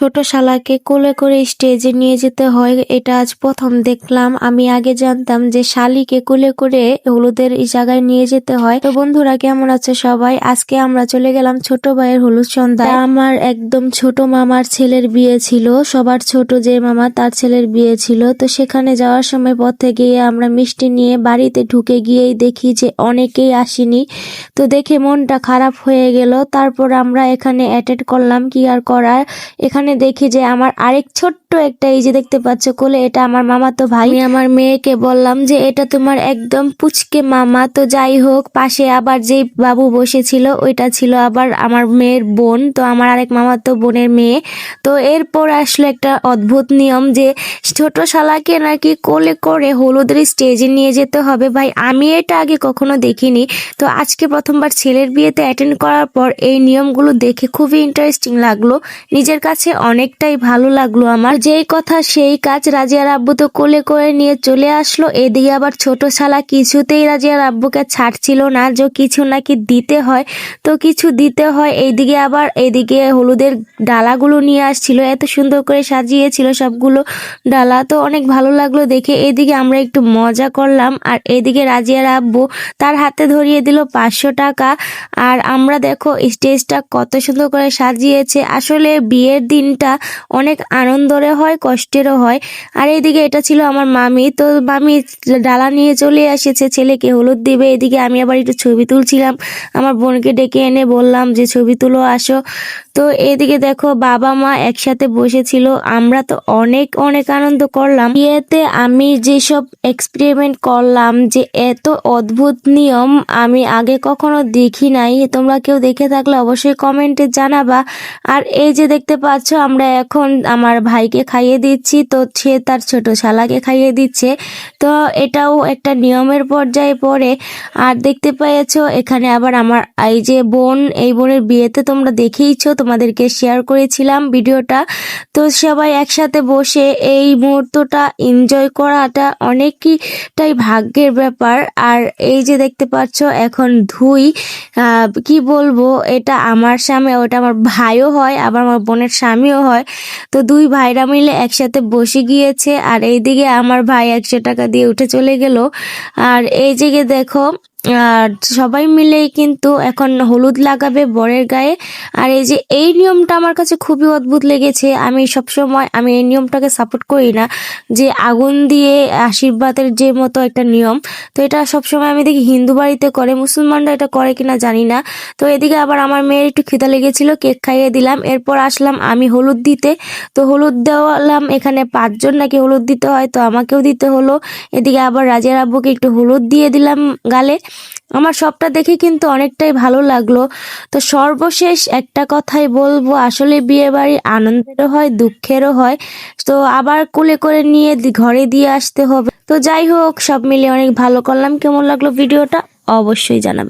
ছোট শালাকে কোলে করে স্টেজে নিয়ে যেতে হয়, এটা আজ প্রথম দেখলাম। আমি আগে জানতাম যে শালিকে কোলে করে হলুদের এই জায়গায় নিয়ে যেতে হয়। তো বন্ধুরা, কেমন আছে সবাই? আজকে আমরা চলে গেলাম ছোট ভাইয়ের হলুদ সন্ধ্যায়। আমার একদম ছোট মামার ছেলের বিয়ে ছিল, সবার ছোট যে মামা তার ছেলের বিয়ে ছিল। তো সেখানে যাওয়ার সময় পথে গিয়ে আমরা মিষ্টি নিয়ে বাড়িতে ঢুকে গিয়েই দেখি যে অনেকেই আসেনি। তো দেখে মনটা খারাপ হয়ে গেল। তারপর আমরা এখানে অ্যাটেন্ড করলাম, কি আর করার। এখানে দেখি যে আমার আরেক ছোট্ট একটা, এই যে দেখতে পাচ্ছ কোলে, এটা আমার মামাতো ভাই। আমি আমার মেয়েকে বললাম যে এটা তোমার একদম পুচকে মামা। তো যাই হোক, পাশে আবার যে বাবু বসেছিল ওইটা ছিল আবার আমার মেয়ের বোন, তো আমার আরেক মামাতো বোনের মেয়ে। তো এরপর আসলো একটা অদ্ভুত নিয়ম যে ছোট শালাকে নাকি কোলে করে হলুদের স্টেজে নিয়ে যেতে হবে। ভাই, আমি এটা আগে কখনো দেখিনি। তো আজকে প্রথমবার ছেলের বিয়েতে অ্যাটেন্ড করার পর এই নিয়মগুলো দেখে খুবই ইন্টারেস্টিং লাগলো, নিজের কাছে অনেকটাই ভালো লাগলো। আমার যেই কথা সেই কাজ, রাজিয়ার আব্বু তো কোলে করে নিয়ে চলে আসলো। এদিকে আবার ছোট শালা কিছুতেই রাজিয়ার আব্বুকে ছাড়ছিল না, যে কিছু নাকি দিতে হয়, তো কিছু দিতে হয়। এদিকে হলুদের ডালাগুলো নিয়ে আসছিল, এত সুন্দর করে সাজিয়েছিল সবগুলো ডালা, তো অনেক ভালো লাগলো দেখে। এদিকে আমরা একটু মজা করলাম, আর এদিকে রাজিয়ার আব্বু তার হাতে ধরিয়ে দিল 500 টাকা। আর আমরা দেখো স্টেজটা কত সুন্দর করে সাজিয়েছে। আসলে বিয়ের দিনটা অনেক আনন্দেরও হয়, কষ্টেরও হয়। আর এইদিকে এটা ছিল আমার মামি, তো মামি ডালা নিয়ে চলে এসেছে, ছেলেকে হলুদ দিবে। এদিকে আমি আবার একটু ছবি তুলছিলাম, আমার বোনকে ডেকে এনে বললাম যে ছবি তুলো, আসো। তো এদিকে দেখো বাবা মা একসাথে বসেছিল, আমরা তো অনেক অনেক আনন্দ করলাম। বিয়েতে আমি যেসব এক্সপেরিমেন্ট করলাম, যে এত অদ্ভুত নিয়ম আমি আগে কখনো দেখি নাই। তোমরা কেউ দেখে থাকলে অবশ্যই কমেন্টে জানাবা। আর এই যে দেখতে পাচ্ছ, আমরা এখন আমার ভাইকে খাইয়ে দিচ্ছি, তো সে তার ছোট শালাকে খাইয়ে দিচ্ছে। তো এটাও একটা নিয়মের পর্যায়ে পড়ে। আর দেখতে পেয়েছো এখানে আবার আমার এই যে বোন, এই বোনের বিয়েতে তোমরা দেখেইছো, তোমাদেরকে শেয়ার করেছিলাম ভিডিওটা। তো সবাই একসাথে বসে এই মুহূর্তটা এনজয় করাটা অনেকটাই ভাগ্যের ব্যাপার। আর এই যে দেখতে পাচ্ছ এখন ধুই, কি বলবো, এটা আমার স্বামী, ওটা আমার ভাইও হয়, আবার আমার বোনের স্বামীও হয়। তো দুই ভাইরা মিলে একসাথে বসে গিয়েছে। আর এইদিকে আমার ভাই 100 টাকা দিয়ে উঠে চলে গেল। আর এই দিকে দেখো, আর সবাই মিলেই কিন্তু এখন হলুদ লাগাবে বরের গায়ে। আর এই যে এই নিয়মটা আমার কাছে খুবই অদ্ভুত লেগেছে। আমি এই নিয়মটাকে সাপোর্ট করি না, যে আগুন দিয়ে আশীর্বাদের যে মতো একটা নিয়ম। তো এটা সবসময় আমি দেখি হিন্দু বাড়িতে করে, মুসলমানরা এটা করে কিনা জানি না। তো এদিকে আবার আমার মেয়ের একটু খিদা লেগেছিল, কেক খাইয়ে দিলাম। এরপর আসলাম আমি হলুদ দিতে। তো হলুদ দেওয়ালাম, এখানে 5 জন নাকি হলুদ দিতে হয়, তো আমাকেও দিতে হলো। এদিকে আবার রাজিয়ার আব্বুকে একটু হলুদ দিয়ে দিলাম গালে। আমার সবটা দেখে কিন্তু অনেকটাই ভালো লাগলো। তো সর্বশেষ একটা কথাই বলবো, আসলে বিয়ে বাড়ি আনন্দেরও হয়, দুঃখেরও হয়। তো আবার কোলে করে নিয়ে ঘরে দিয়ে আসতে হবে। তো যাই হোক, সব মিলিয়ে অনেক ভালো করলাম। কেমন লাগলো ভিডিওটা অবশ্যই জানাবেন।